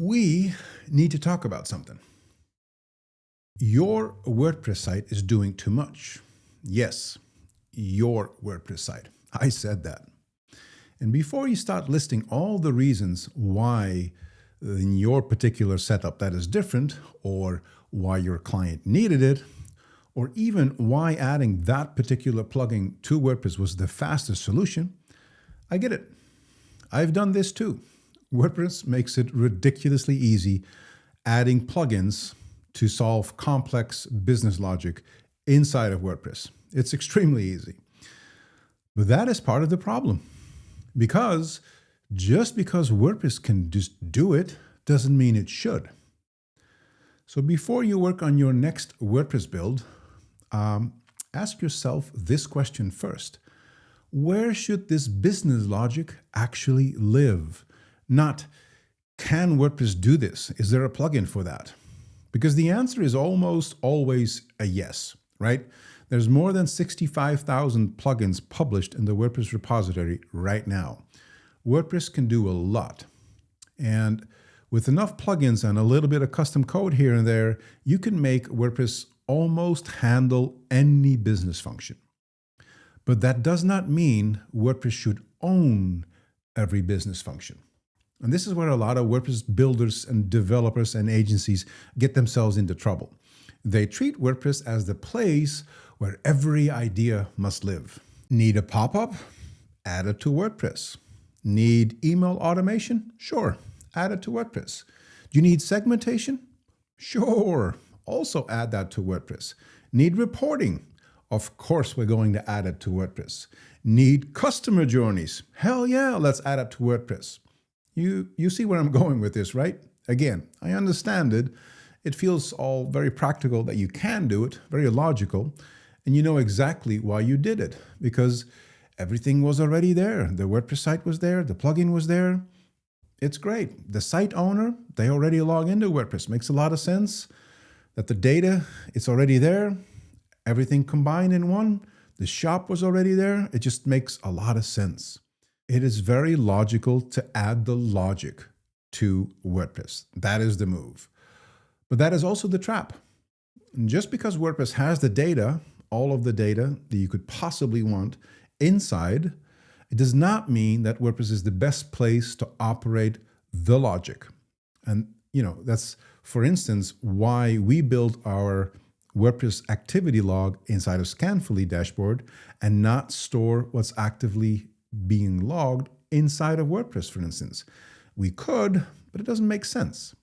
We need to talk about something. Your WordPress site is doing too much. Yes, your WordPress site. I said that. And before you start listing all the reasons why in your particular setup that is different, or why your client needed it, or even why adding that particular plugin to WordPress was the fastest solution, I get it. I've done this too. WordPress makes it ridiculously easy adding plugins to solve complex business logic inside of WordPress. It's extremely easy. But that is part of the problem. Because just because WordPress can just do it doesn't mean it should. So before you work on your next WordPress build, ask yourself this question first. Where should this business logic actually live? Not, can WordPress do this? Is there a plugin for that? Because the answer is almost always a yes, right? There's more than 65,000 plugins published in the WordPress repository right now. WordPress can do a lot. And with enough plugins and a little bit of custom code here and there, you can make WordPress almost handle any business function. But that does not mean WordPress should own every business function. And this is where a lot of WordPress builders and developers and agencies get themselves into trouble. They treat WordPress as the place where every idea must live. Need a pop-up? Add it to WordPress. Need email automation? Sure, add it to WordPress. Do you need segmentation? Sure, also add that to WordPress. Need reporting? Of course, we're going to add it to WordPress. Need customer journeys? Hell yeah, let's add it to WordPress. You see where I'm going with this, right? Again, I understand it. It feels all very practical that you can do it, very logical, and you know exactly why you did it, because everything was already there. The WordPress site was there, the plugin was there. It's great. The site owner, they already log into WordPress. Makes a lot of sense that the data, it's already there. Everything combined in one. The shop was already there. It just makes a lot of sense. It is very logical to add the logic to WordPress. That is the move. But that is also the trap. And just because WordPress has the data, all of the data that you could possibly want inside, it does not mean that WordPress is the best place to operate the logic. And that's, for instance, why we built our WordPress activity log inside of Scanfully dashboard and not store what's actively being logged inside of WordPress, for instance. We could, but it doesn't make sense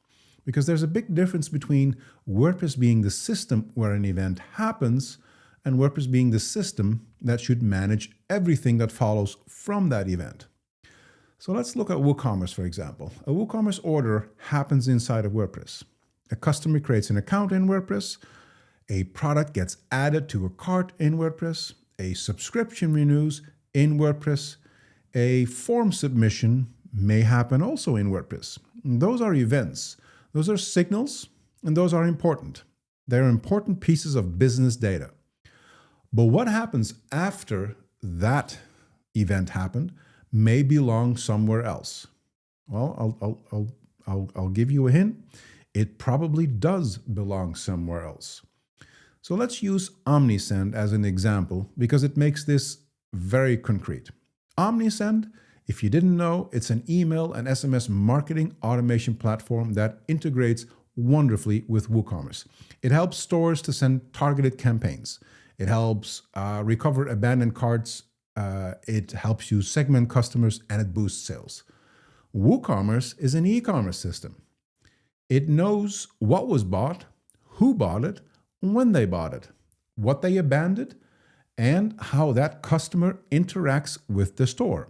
because there's a big difference between WordPress being the system where an event happens and WordPress being the system that should manage everything that follows from that event. So let's look at WooCommerce, for example. A WooCommerce order happens inside of WordPress. A customer creates an account in WordPress. A product gets added to a cart in WordPress. A subscription renews in WordPress. A form submission may happen also in WordPress. Those are events. Those are signals, and those are important. They're important pieces of business data. But what happens after that event happened may belong somewhere else. Well, I'll give you a hint. It probably does belong somewhere else. So let's use Omnisend as an example because it makes this very concrete. Omnisend, if you didn't know, it's an email and SMS marketing automation platform that integrates wonderfully with WooCommerce. It helps stores to send targeted campaigns. It helps recover abandoned carts. It helps you segment customers, and it boosts sales. WooCommerce is an e-commerce system. It knows what was bought, who bought it, when they bought it, what they abandoned, and how that customer interacts with the store.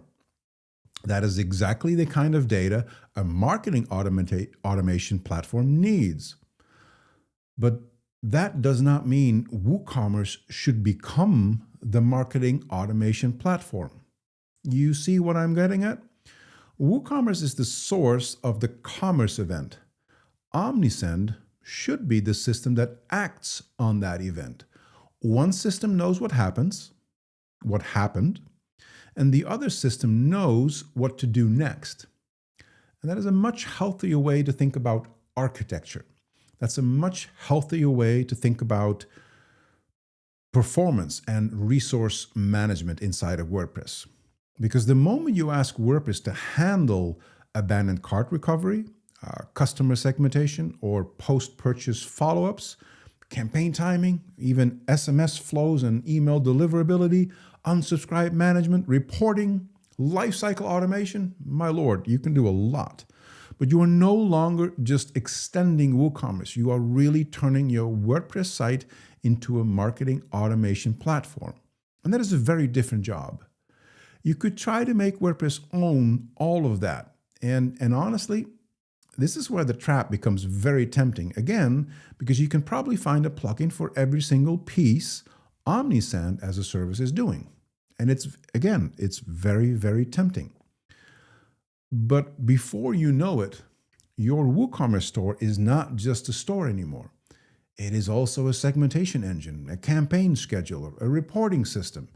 That is exactly the kind of data a marketing automation platform needs. But that does not mean WooCommerce should become the marketing automation platform. You see what I'm getting at? WooCommerce is the source of the commerce event. Omnisend should be the system that acts on that event. One system knows what happened, and the other system knows what to do next. And that is a much healthier way to think about architecture. That's a much healthier way to think about performance and resource management inside of WordPress. Because the moment you ask WordPress to handle abandoned cart recovery, customer segmentation, or post-purchase follow-ups, campaign timing, even SMS flows and email deliverability, unsubscribe management, reporting, lifecycle automation, my lord, you can do a lot. But you are no longer just extending WooCommerce. You are really turning your WordPress site into a marketing automation platform. And that is a very different job. You could try to make WordPress own all of that. And honestly, this is where the trap becomes very tempting. Again, because you can probably find a plugin for every single piece Omnisend as a service is doing. And it's very, very tempting. But before you know it, your WooCommerce store is not just a store anymore. It is also a segmentation engine, a campaign scheduler, a reporting system.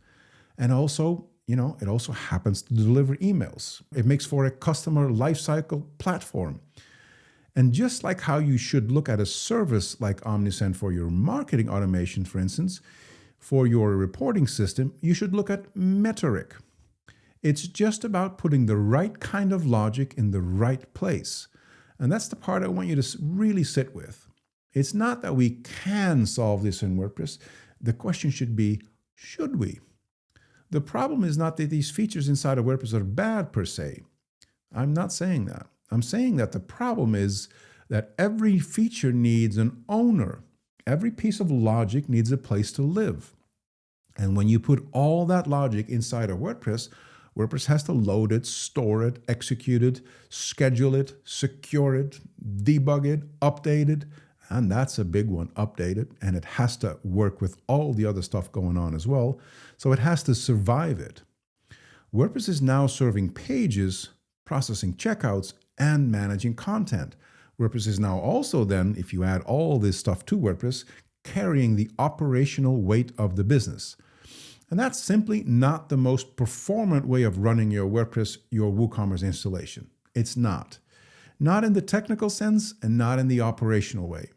And also, it also happens to deliver emails. It makes for a customer lifecycle platform. And just like how you should look at a service like Omnisend for your marketing automation, for instance, for your reporting system, you should look at Metoric. It's just about putting the right kind of logic in the right place. And that's the part I want you to really sit with. It's not that we can solve this in WordPress. The question should be, should we? The problem is not that these features inside of WordPress are bad per se. I'm not saying that. I'm saying that the problem is that every feature needs an owner. Every piece of logic needs a place to live. And when you put all that logic inside of WordPress, WordPress has to load it, store it, execute it, schedule it, secure it, debug it, update it, and that's a big one, update it, and it has to work with all the other stuff going on as well, so it has to survive it. WordPress is now serving pages, processing checkouts, and managing content. WordPress is now also then, if you add all this stuff to WordPress, carrying the operational weight of the business. And that's simply not the most performant way of running your WordPress, your WooCommerce installation. It's not. Not in the technical sense and not in the operational way.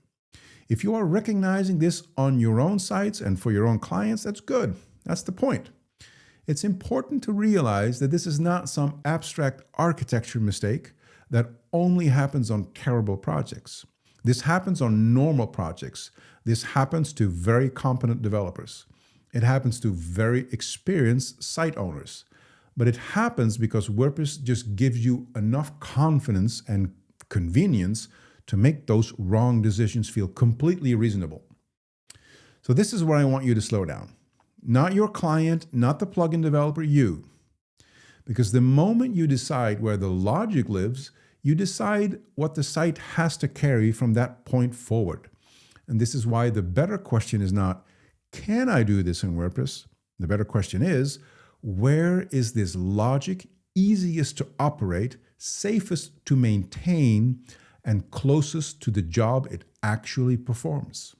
If you are recognizing this on your own sites and for your own clients, that's good. That's the point. It's important to realize that this is not some abstract architecture mistake that only happens on terrible projects. This happens on normal projects. This happens to very competent developers. It happens to very experienced site owners. But it happens because WordPress just gives you enough confidence and convenience to make those wrong decisions feel completely reasonable. So this is where I want you to slow down. Not your client, not the plugin developer, you. Because the moment you decide where the logic lives, you decide what the site has to carry from that point forward. And this is why the better question is not, can I do this in WordPress? The better question is, where is this logic easiest to operate, safest to maintain, and closest to the job it actually performs?